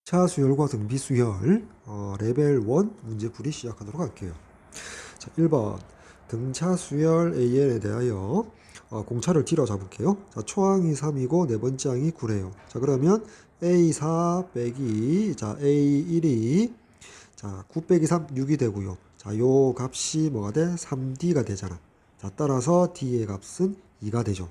차 수열과 등비 수열 레벨 1 문제풀이 시작하도록 할게요. 자, 1번 등차 수열 AN에 대하여 공차를 D로 잡을게요. 자, 초항이 3이고 네 번째 항이 9래요. 자, 그러면 A4 빼기 자 A1이 자 9 빼기 3 6이 되고요. 자, 요 값이 뭐가 돼? 3D가 되잖아. 자, 따라서 D의 값은 2가 되죠.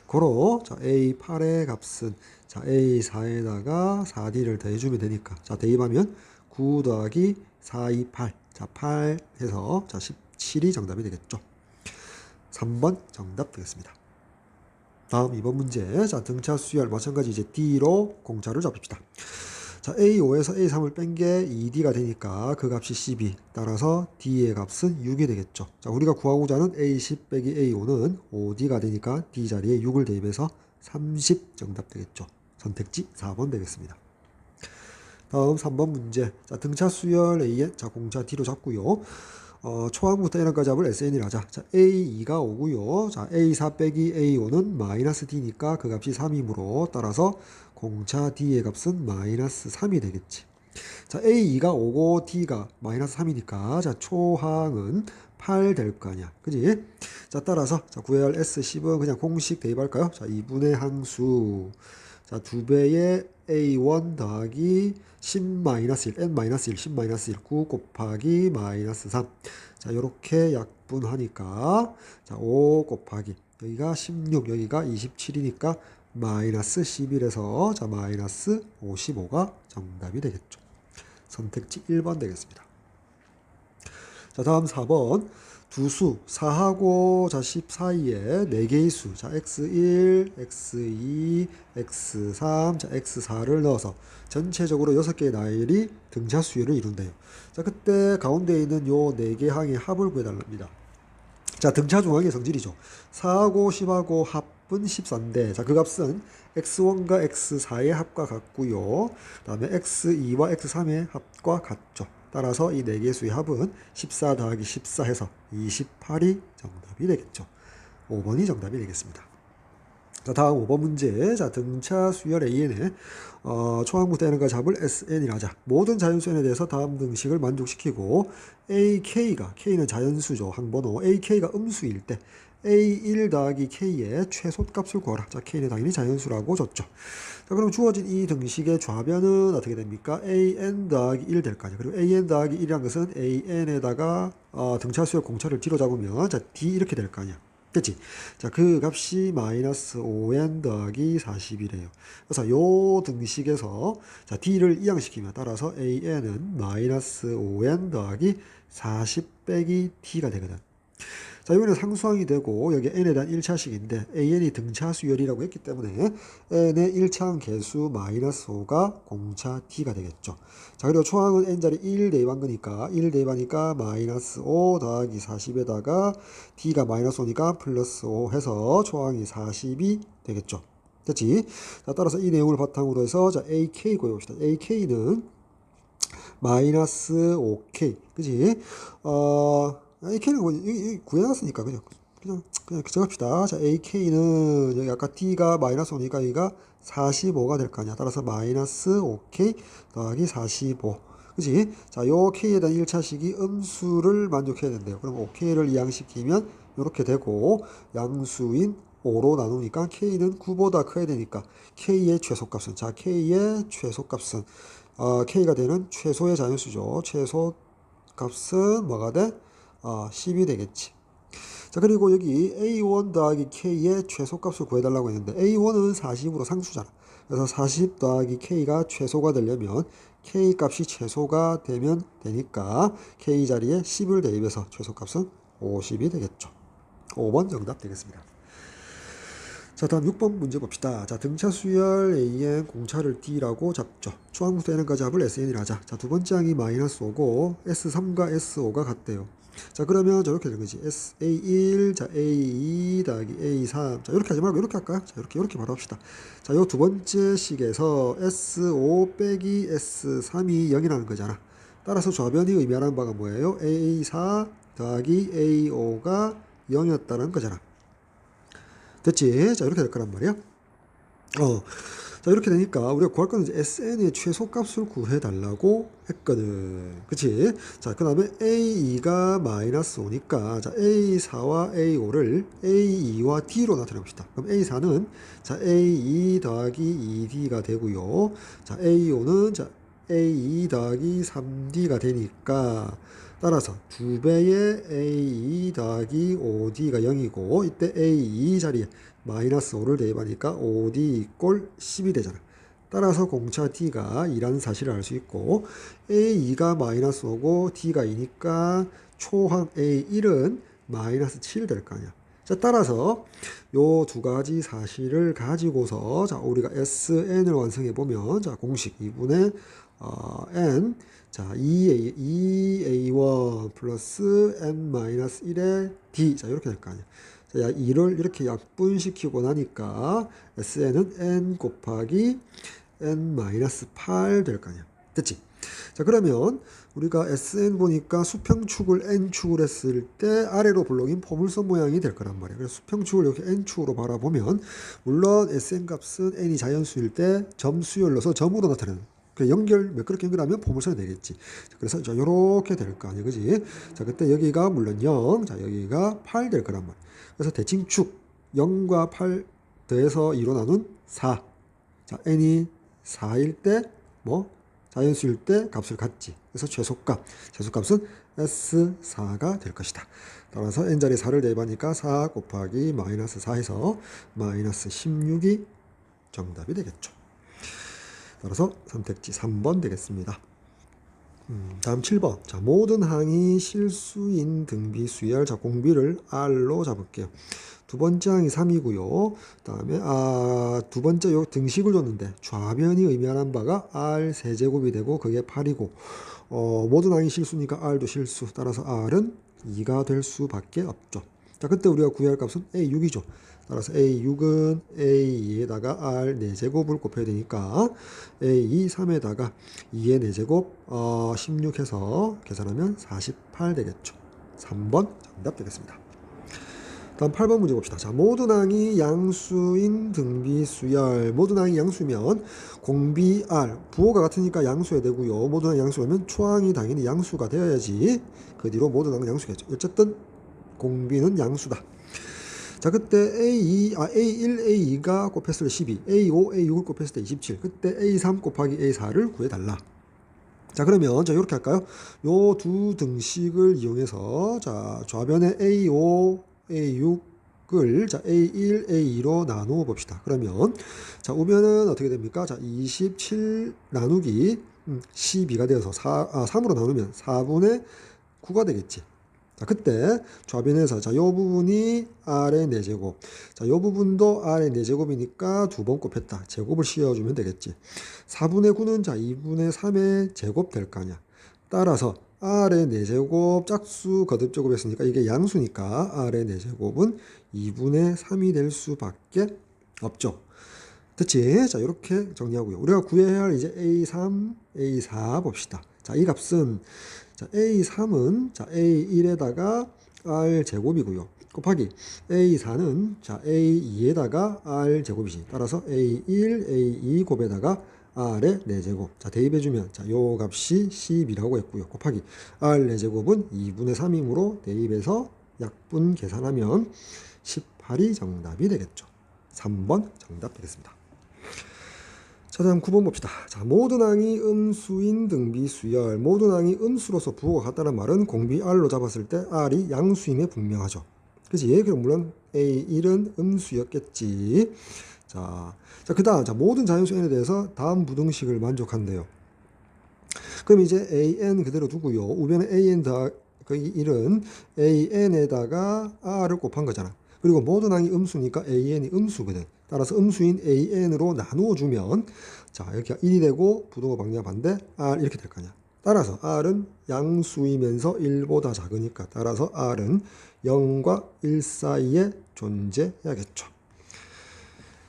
고로 자 A8의 값은 자 A4에다가 4D를 더해주면 되니까 자 대입하면 9 더하기 4, 2, 8 자 8 해서 자 17이 정답이 되겠죠. 3번 정답 되겠습니다. 다음 2번 문제. 자 등차 수열 마찬가지 이제 D로 공차를 잡읍시다. 자 A5에서 A3을 뺀 게 2D가 되니까 그 값이 12 따라서 D의 값은 6이 되겠죠. 자 우리가 구하고자 하는 A10 빼기 A5는 5D가 되니까 D 자리에 6을 대입해서 30 정답 되겠죠. 선택지 4번 되겠습니다. 다음 3번 문제. 자 등차 수열 A에 자 공차 D로 잡고요. 초항부터 N까지 합을 SN이라 하자. 자, A2가 5고요. 자, A4 빼기 A5는 마이너스 D니까 그 값이 3이므로 따라서 공차 D의 값은 마이너스 3이 되겠지. 자, A2가 5고 D가 마이너스 3이니까 자, 초항은 8 될 거 아니야. 그지? 자, 따라서 자, 구해야 할 S10은 그냥 공식 대입할까요? 자, 2분의 항수. 자, 2배의 A1 더하기 10-1, N-1, 10-1, 9 곱하기 마이너스 3. 자, 요렇게 약분하니까, 자, 5 곱하기, 여기가 16, 여기가 27이니까 마이너스 11에서, 자, 마이너스 55가 정답이 되겠죠. 선택지 1번 되겠습니다. 자, 다음 4번. 두 수, 4하고 자, 10 사이에 4개의 수, 자, x1, x2, x3, 자, x4를 넣어서 전체적으로 6개의 나열이 등차 수열을 이룬대요. 자, 그때 가운데 있는 요 4개 항의 합을 구해달랍니다. 자, 등차 중항의 성질이죠. 4하고 10하고 합은 14인데, 자, 그 값은 x1과 x4의 합과 같고요. 그 다음에 x2와 x3의 합과 같죠. 따라서 이 4개의 수의 합은 14 더하기 14 해서 28이 정답이 되겠죠. 5번이 정답이 되겠습니다. 자, 다음 5번 문제. 자, 등차 수열 AN에 초항부터 N까지 합을 SN이라 하자. 모든 자연수 N에 대해서 다음 등식을 만족시키고 AK가, K는 자연수죠. 항번호. AK가 음수일 때 A1 더하기 K의 최소값을 구하라. 자, K는 당연히 자연수라고 줬죠. 자, 그럼 주어진 이 등식의 좌변은 어떻게 됩니까? AN 더하기 1 될 거 아니에요. 그리고 AN 더하기 1이란 것은 AN에다가 등차 수열 공차를 뒤로 잡으면 자, D 이렇게 될 거 아니야. 됐지? 자, 그 값이 마이너스 5n 더하기 40이래요. 그래서 요 등식에서 자, D를 이항시키면 따라서 AN은 마이너스 5n 더하기 40 빼기 T가 되거든. 자, 이번에 상수항이 되고 여기 n에 대한 1차식인데 an이 등차 수열이라고 했기 때문에 n의 1차항 개수 마이너스 5가 공차 t가 되겠죠. 자, 그리고 초항은 n자리 1 대입한 거니까 1 대입하니까 마이너스 5 더하기 40에다가 t가 마이너스 5니까 플러스 5 해서 초항이 40이 되겠죠. 됐지? 자, 따라서 이 내용을 바탕으로 해서 자, AK 구해봅시다. AK는 마이너스 5K. 그지? AK는 뭐, 구해놨으니까, 그냥 적읍시다. 자, AK는, 여기 아까 T가 마이너스 5니까 여기가 45가 될 거 아니야. 따라서 마이너스 5K 더하기 45. 그지? 자, 요 K에 대한 1차식이 음수를 만족해야 된대요. 그럼 5K를 이항시키면 이렇게 되고, 양수인 5로 나누니까 K는 9보다 커야 되니까 K의 최소값은, 자, K의 최소값은, K가 되는 최소의 자연수죠. 최소 값은 뭐가 돼? 10이 되겠지. 자, 그리고 여기 A1 더하기 K의 최소값을 구해달라고 했는데 A1은 40으로 상수잖아. 그래서 40 더하기 K가 최소가 되려면 K 값이 최소가 되면 되니까 K 자리에 10을 대입해서 최소값은 50이 되겠죠. 5번 정답 되겠습니다. 자, 다음 6번 문제 봅시다. 자, 등차 수열 AN 공차를 D라고 잡죠. 초항부터 N까지 합을 SN이라 하자. 자, 두 번째 항이 마이너스 5고 S3과 S5가 같대요. 자, 그러면 저렇게 되는 거지. A1, 자, A2 더하기 A3. 자, 이렇게 하지 말고 이렇게 할까요? 자, 이렇게 바로 합시다. 자, 요 두 번째 식에서 S5 빼기 S3이 0이라는 거잖아. 따라서 좌변이 의미하는 바가 뭐예요? A4 더하기 A5가 0이었다는 거잖아. 됐지? 자, 이렇게 될 거란 말이야. 자, 자, 이렇게 되니까 우리가 구할 거는 이제 SN의 최소값을 구해달라고 했거든. 그치? 자, 그 다음에 A2가 마이너스 5니까, 자, A4와 A5를 A2와 D로 나타내봅시다. 그럼 A4는, 자, A2 더하기 2D가 되고요. 자, A5는, 자, A2 더하기 3D가 되니까, 따라서 2배의 A2 더하기 5D가 0이고, 이때 A2 자리에 마이너스 5를 대입하니까 5D 이꼴 10이 되잖아. 따라서 공차 D가 2라는 사실을 알 수 있고, A2가 마이너스 5고 D가 2니까 초항 A1은 마이너스 7 될 거 아니야. 자, 따라서 요 두 가지 사실을 가지고서, 자, 우리가 SN을 완성해 보면, 자, 공식 2분의 N, 자, 2A1 플러스 N 마이너스 1의 D. 자, 이렇게 될 거 아니야. 자, 2를 이렇게 약분시키고 나니까 SN은 N 곱하기 N 마이너스 8 될 거 아니야. 됐지? 자, 그러면 우리가 SN 보니까 수평축을 N축을 했을 때 아래로 블록인 포물선 모양이 될 거란 말이야. 그래서 수평축을 이렇게 N축으로 바라보면, 물론 SN 값은 N이 자연수일 때 점수열 넣어서 점으로 나타내는, 그렇게 연결하면 포물선이 되겠지. 그래서 자, 요렇게 될 거 아니야. 그지? 자, 그때 여기가 물론 0, 자, 여기가 8 될 거란 말이야. 그래서 대칭축 0과 8 더해서 2로 나눈 4. 자, n이 4일 때 뭐 자연수일 때 값을 갖지. 그래서 최소값은 S4가 될 것이다. 따라서 n자리 4를 대입하니까 4 곱하기 마이너스 4에서 마이너스 16이 정답이 되겠죠. 따라서 선택지 3번 되겠습니다. 다음 7번. 자, 모든 항이 실수인 등비 수열. 자, 공비를 R로 잡을게요. 두 번째 항이 3이고요. 다음에 두 번째 요 등식을 줬는데 좌변이 의미하는 바가 R 세제곱이 되고 그게 8이고, 모든 항이 실수니까 R도 실수. 따라서 R은 2가 될 수밖에 없죠. 자, 그때 우리가 구해야 할 값은 A6이죠. 따라서 A6은 A2에다가 R 4제곱을 곱해야 되니까 A2 3에다가 2의 4제곱 16 해서 계산하면 48 되겠죠. 3번 정답 되겠습니다. 다음 8번 문제 봅시다. 자, 모든 항이 양수인 등비 수열. 모든 항이 양수면 공비 R 부호가 같으니까 양수해야 되고요. 모든 항이 양수면 초항이 당연히 양수가 되어야지. 그 뒤로 모든 항은 양수겠죠. 어쨌든 공비는 양수다. 자, 그때 A1, A2가 곱했을 때 12, A5, A6을 곱했을 때 27. 그때 A3 곱하기 A4를 구해달라. 자, 그러면 자, 이렇게 할까요? 요 두 등식을 이용해서, 자, 좌변에 A5, A6을 자, A1, A2로 나누어 봅시다. 그러면 자, 우변은 어떻게 됩니까? 자, 27 나누기 12가 되어서 3으로 나누면 4분의 9가 되겠지. 자, 그때 좌변에서 자, 요 부분이 R의 4제곱. 자, 요 부분도 R의 4제곱이니까 두 번 곱했다. 제곱을 씌워주면 되겠지. 4분의 9는 자, 2분의 3의 제곱 될 거 아니야. 따라서 R의 4제곱 짝수 거듭 제곱했으니까 이게 양수니까 R의 4제곱은 2분의 3이 될 수밖에 없죠. 됐지? 자, 이렇게 정리하고요. 우리가 구해야 할 이제 A3, A4 봅시다. 자, 이 값은 자, A3은 자, A1에다가 R 제곱이고요. 곱하기 A4는 자, A2에다가 R 제곱이지. 따라서 A1, A2 곱에다가 R의 4제곱. 자, 대입해주면 자, 요 값이 10이라고 했고요. 곱하기 R 4제곱은 2분의 3이므로 대입해서 약분 계산하면 18이 정답이 되겠죠. 3번 정답 되겠습니다. 자, 다음 9번 봅시다. 자, 모든 항이 음수인 등비 수열. 모든 항이 음수로서 부호가 같다는 말은 공비 R로 잡았을 때 R이 양수임에 분명하죠. 그치? 그럼 물론 A1은 음수였겠지. 자, 그 다음, 자, 모든 자연수 n에 대해서 다음 부등식을 만족한대요. 그럼 이제 an 그대로 두고요. 우변에 an 더하기 1은 an에다가 r을 곱한 거잖아. 그리고 모든 항이 음수니까 an이 음수거든. 따라서 음수인 an으로 나누어 주면 자, 여기가 1이 되고 부등호 방향 반대 r 이렇게 될 거 아니야. 따라서 r은 양수이면서 1보다 작으니까 따라서 r은 0과 1 사이에 존재해야겠죠.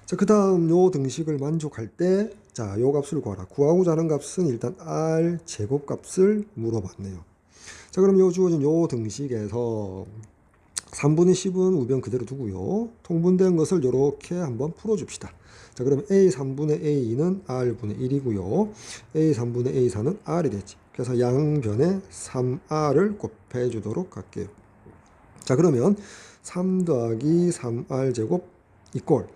자, 그 다음 요 등식을 만족할 때 자, 요 값을 구하라. 구하고자 하는 값은 일단 r 제곱 값을 물어봤네요. 자, 그럼 요 주어진 요 등식에서 3분의 10은 우변 그대로 두고요. 통분된 것을 이렇게 한번 풀어줍시다. 자, 그러면 A 3분의 A2는 R분의 1이고요. A 3분의 A4는 R이 되지. 그래서 양변에 3R을 곱해주도록 할게요. 자, 그러면 3 더하기 3R 제곱 이꼴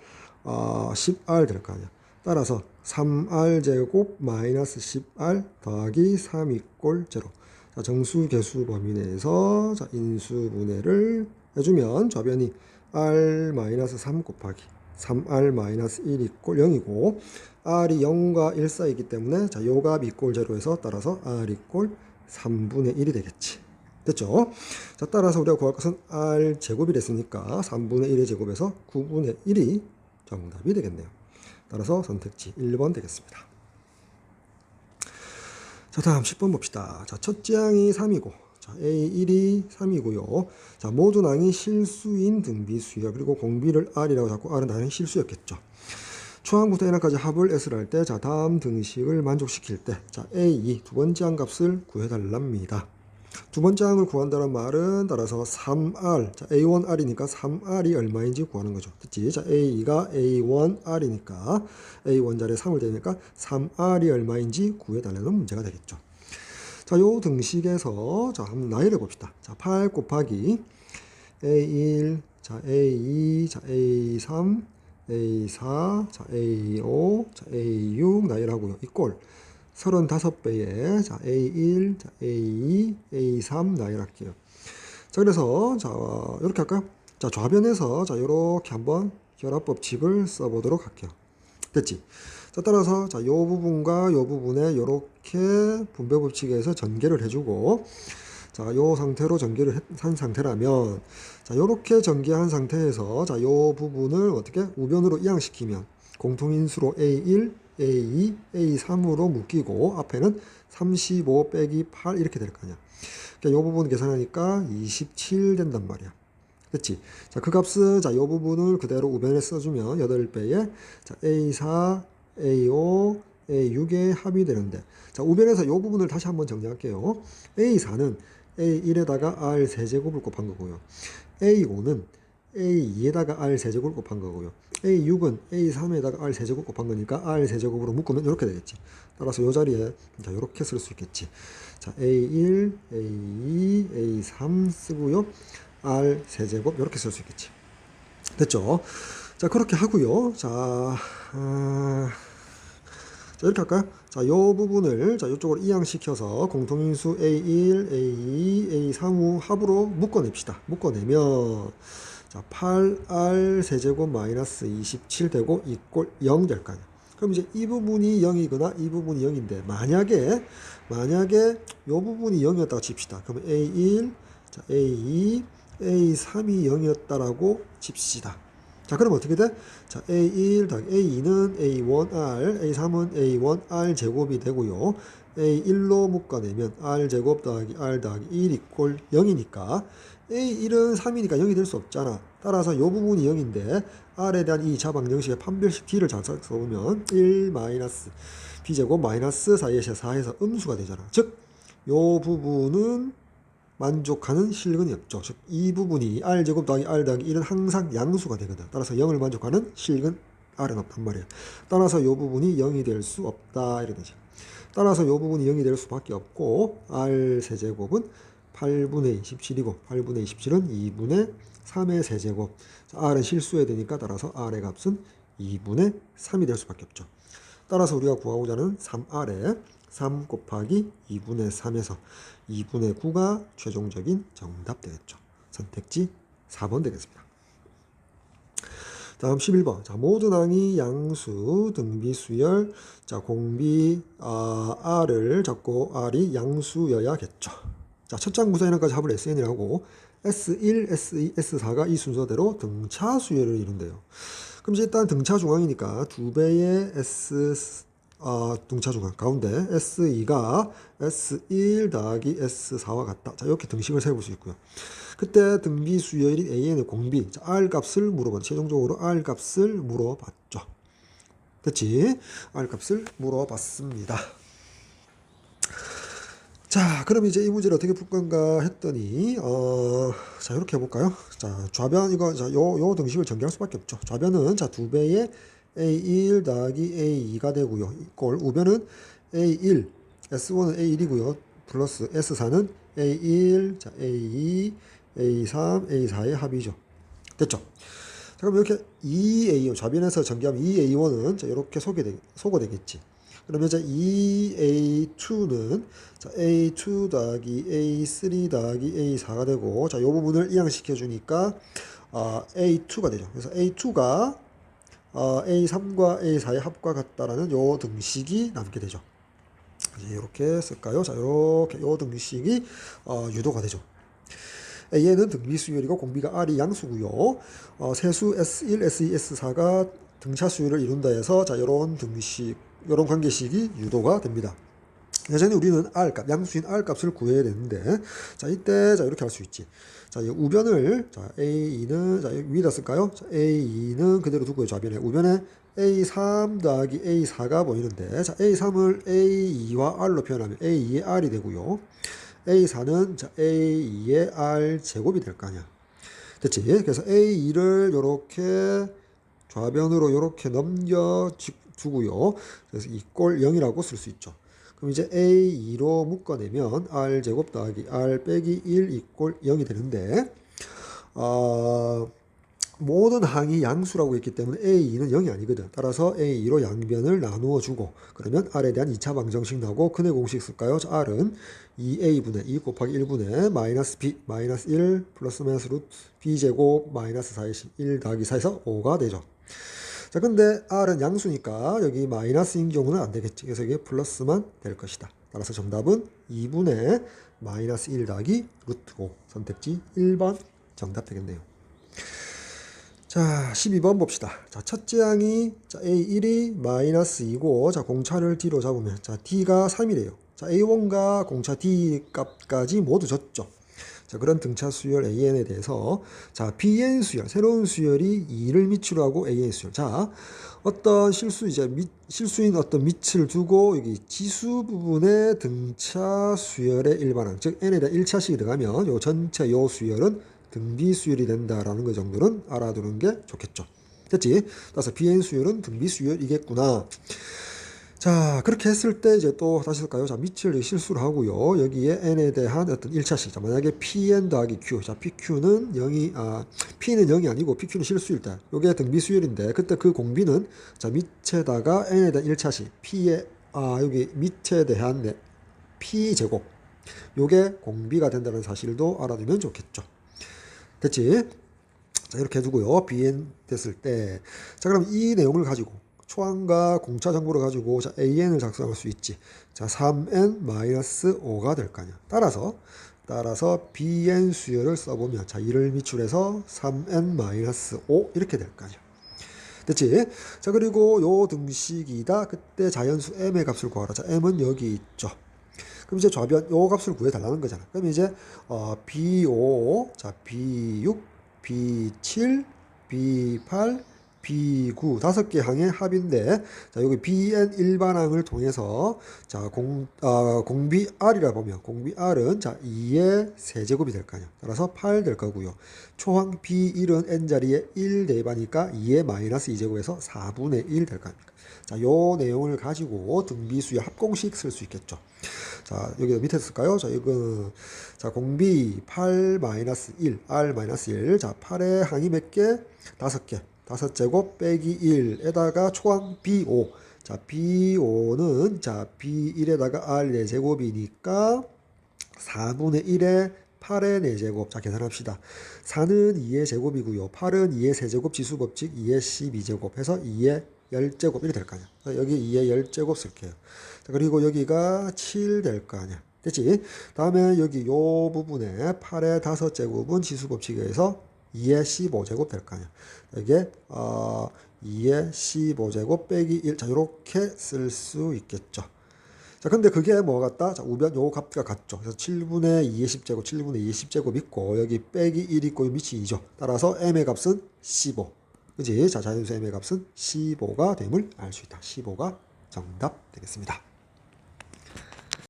10R 될 거 아니야. 따라서 3R 제곱 마이너스 10R 더하기 3 이꼴 제로. 자, 정수 개수 범위 내에서 자, 인수분해를 해주면 좌변이 R 마이너스 3 곱하기 3R 마이너스 1 이꼴 0이고 R이 0과 1 사이이기 때문에 자, 요 값 이꼴 제로에서 따라서 R 이꼴 3분의 1이 되겠지. 됐죠? 자, 따라서 우리가 구할 것은 R 제곱이 됐으니까 3분의 1의 제곱에서 9분의 1이 정답이 되겠네요. 따라서 선택지 1번 되겠습니다. 자, 다음 10번 봅시다. 자, 첫째 항이 3이고, 자, A1이 3이고요. 자, 모든 항이 실수인 등비수열, 그리고 공비를 R이라고 잡고 R은 당연히 실수였겠죠. 초항부터 n까지 합을 S를 할 때, 자, 다음 등식을 만족시킬 때, 자, A2 두 번째 항 값을 구해달랍니다. 두 번째 항을 구한다는 말은 따라서 3R, 자, A1R이니까 3R이 얼마인지 구하는 거죠. 됐지? 자, A2가 A1R이니까 A1 자리에 3을 대니까 3R이 얼마인지 구해달라는 문제가 되겠죠. 자, 요 등식에서 자, 한번 나열해 봅시다. 자, 8 곱하기 A1, 자, A2, 자, A3, A4, 자, A5, 자, A6 나열하고요. 이꼴 35배에 자, A1, 자, A2, A3 나열할게요. 자, 그래서 자, 이렇게 할까요? 자, 좌변에서 자, 이렇게 한번 결합 법칙을 써보도록 할게요. 됐지? 자, 따라서 자, 요 부분과 요 부분에 이렇게 분배 법칙에서 전개를 해주고 자, 요 상태로 전개를 한 상태라면 자, 요렇게 전개한 상태에서 자, 요 부분을 어떻게 우변으로 이항시키면 공통인수로 A1, A2, A3으로 묶이고 앞에는 35 빼기 8 이렇게 될 거 아니야. 그러니까 요 부분 계산하니까 27 된단 말이야. 됐지? 자, 그 값은 자, 요 부분을 그대로 우변에 써주면 8배에 자, A4, A5, A6의 합이 되는데 자, 우변에서 요 부분을 다시 한번 정리할게요. A4는 A1에다가 R 세제곱을 곱한 거고요. A5는 A2에다가 R 세제곱을 곱한 거고요. A6은 A3에다가 R 세제곱 곱한 거니까 R 세제곱으로 묶으면 이렇게 되겠지. 따라서 이 자리에 자, 이렇게 쓸 수 있겠지. 자, A1, A2, A3 쓰고요. R 세제곱 이렇게 쓸 수 있겠지. 됐죠? 자, 그렇게 하고요. 자, 자, 이렇게 할까요? 자, 요 부분을 자, 이쪽으로 이항시켜서 공통인수 A1, A2, A3우 합으로 묶어냅시다. 묶어내면 자, 8R 세제곱 마이너스 27 되고 이꼴 0 될 거 아니야. 그럼 이제 이 부분이 0이거나 이 부분이 0인데 만약에 요 부분이 0이었다고 칩시다. 그러면 A1, 자, A2, A3이 0이었다라고 칩시다. 자, 그럼 어떻게 돼? 자, A1 더하기 A2는 A1R, A3은 A1R 제곱이 되고요. A1로 묶어내면 R 제곱 더하기 R 더하기 1 이꼴 0이니까 A1은 3이니까 0이 될 수 없잖아. 따라서 이 부분이 0인데 R에 대한 이 자방정식의 판별식 D를 잘 써보면 1 마이너스 B제곱 마이너스 4에서 4에서 음수가 되잖아. 즉, 이 부분은 만족하는 실근이 없죠. 즉, 이 부분이 R제곱 더하기 R 더하기 1은 항상 양수가 되거든. 따라서 0을 만족하는 실근 R은 없단 말이에요. 따라서 이 부분이 0이 될 수 없다. 이렇게 되죠. 따라서 이 부분이 0이 될 수밖에 없고 R 세제곱은 8분의 27이고 8분의 27은 2분의 3의 세제곱. R은 실수해야 되니까 따라서 R의 값은 2분의 3이 될 수밖에 없죠. 따라서 우리가 구하고자 하는 3R에 3 곱하기 2분의 3에서 2분의 9가 최종적인 정답 되겠죠. 선택지 4번 되겠습니다. 다음 11번. 자, 모든 항이 양수, 등비수열, 자, 공비, R을 잡고 R이 양수여야겠죠. 자, 첫 장부서에는까지 합을 SN이라고 S1, S2, S4가 이 순서대로 등차 수열을 이룬대요. 그럼 이제 일단 등차 중앙이니까 2배의 등차 중앙 가운데 S2가 S1 더하기 S4와 같다. 자, 이렇게 등식을 세울 수 있고요. 그때 등비 수열인 AN의 공비, 자, R 값을 최종적으로 R 값을 물어봤죠. 됐지? R 값을 물어봤습니다. 자, 그럼 이제 이 문제를 어떻게 풀 건가 했더니, 자, 이렇게 해볼까요? 자, 좌변, 이거, 자, 요 등식을 전개할 수밖에 없죠. 좌변은, 자, 2배의 A1 더하기 A2가 되고요. 이꼴, 우변은 A1, S1은 A1이고요. 플러스 S4는 A1, 자, A2, A3, A4의 합이죠. 됐죠? 자, 그럼 이렇게 2A, 좌변에서 전개하면 2A1은, 자, 이렇게 소거되겠지. 그러면 이제 2A2는 자, A2 더하기 A3 더하기 A4가 되고, 자, 이 부분을 이항시켜 주니까 A2가 되죠. 그래서 A2가 A3과 A4의 합과 같다라는 요 등식이 남게 되죠. 이렇게 쓸까요? 자, 이렇게 요 등식이 유도가 되죠. A에는 등비 수열이고 공비가 R이 양수고요. 세수 S1, S2, S4가 등차 수열을 이룬다 해서 자, 요런 등식, 요런 관계식이 유도가 됩니다. 예전에 우리는 R 값, 양수인 R 값을 구해야 되는데, 자, 이때, 자, 이렇게 할 수 있지. 자, 이 우변을, 자, A2는, 자, 위에다 쓸까요? 자, A2는 그대로 두고요, 좌변에. 우변에 A3 더하기 A4가 보이는데, 자, A3을 A2와 R로 표현하면 A2의 R이 되고요. A4는, 자, A2의 R 제곱이 될 거 아니야. 됐지? 그래서 A2를 요렇게 좌변으로 이렇게 넘겨 두고요. 그래서 이꼴 0이라고 쓸 수 있죠. 그럼 이제 A2로 묶어내면 R제곱 더하기 R 빼기 1 이꼴 0이 되는데, 모든 항이 양수라고 했기 때문에 A2는 0이 아니거든. 따라서 A2로 양변을 나누어 주고, 그러면 R에 대한 2차 방정식 나오고, 큰의 공식 쓸까요? R은 2A분의 2 곱하기 1분의 마이너스 B 마이너스 1 플러스 마이너스 루트 B제곱 마이너스 4의 1 더하기 4에서 5가 되죠. 자, 근데 R은 양수니까 여기 마이너스인 경우는 안 되겠지. 그래서 이게 플러스만 될 것이다. 따라서 정답은 2분의 마이너스 1 더하기 루트 5. 선택지 1번 정답 되겠네요. 자, 12번 봅시다. 자, 첫째 항이 자, A1이 마이너스 2고, 자, 공차를 D로 잡으면, 자, D가 3이래요. 자, A1과 공차 D 값까지 모두 줬죠. 자, 그런 등차 수열 AN에 대해서, 자, BN 수열, 새로운 수열이 2를 밑으로 하고 AN 수열. 자, 어떤 실수인 어떤 밑을 두고, 여기 지수 부분의 등차 수열의 일반항, 즉, N에 대한 1차식이 들어가면, 요 전체 요 수열은 등비 수열이 된다라는 거 정도는 알아두는 게 좋겠죠. 됐지? 따라서 BN 수열은 등비 수열이겠구나. 자, 그렇게 했을 때 이제 또 다시 쓸까요? 자, 밑을 실수를 하고요. 여기에 n에 대한 어떤 1차식. 자, 만약에 pn 더하기 q. 자, pq는 0이, p는 0이 아니고 pq는 실수일 때. 요게 등비 수열인데, 그때 그 공비는, 자, 밑에다가 n에 대한 1차식. p에, 여기 밑에 대한 p제곱. 요게 공비가 된다는 사실도 알아두면 좋겠죠. 됐지? 자, 이렇게 해두고요. bn 됐을 때. 자, 그럼 이 내용을 가지고, 초항과 공차 정보를 가지고 자, AN을 작성할 수 있지. 자, 3n-5가 될 거 아니야. 따라서 BN 수열을 써보면 자, 2를 미출해서 3n-5 이렇게 될 거 아니야. 됐지? 자, 그리고 요 등식이다. 그때 자연수 m의 값을 구하라. 자, m은 여기 있죠. 그럼 이제 좌변 요 값을 구해달라는 거잖아. 그럼 이제 B5, 자, B6, B7, B8, B9 다섯 개 항의 합인데, 자, 여기 BN 일반항을 통해서 자, 공비 R이라 보면 공비 R은 자, 2의 세제곱이 될 거 아니야. 따라서 8 될 거고요. 초항 B1은 N자리에 1 대입하니까 2의 마이너스 2제곱에서 4분의 1 될 거 아닙니까? 자, 요 내용을 가지고 등비수의 합공식 쓸 수 있겠죠. 자, 여기 밑에 쓸까요? 자, 이거, 자, 공비 8 마이너스 1, R 마이너스 1. 자, 8의 항이 몇 개? 5개. 5제곱 빼기 1에다가 초항 B5. 자, B5는 자, B1에다가 R 4제곱이니까 4분의 1에 8의 4제곱. 자, 계산합시다. 4는 2의 제곱이고요. 8은 2의 세제곱 지수법칙 2의 12제곱 해서 2의 10제곱 이렇게 될 거 아니야. 여기 2의 10제곱 쓸게요. 자, 그리고 여기가 7 될 거 아니야. 됐지? 다음에 여기 요 부분에 8의 5제곱은 지수법칙에 의해서 2의 15제곱 될 거 아니야. 이게 2의 15제곱 빼기 1. 자, 요렇게 쓸 수 있겠죠. 자, 근데 그게 뭐 같다? 자, 우변 요 값과 같죠. 그래서 7분의 2의 10제곱, 7분의 2의 10제곱 있고, 여기 빼기 1 있고, 밑이 2죠. 따라서 m의 값은 15. 그지? 자, 자연수 m의 값은 15가 됨을 알 수 있다. 15가 정답 되겠습니다.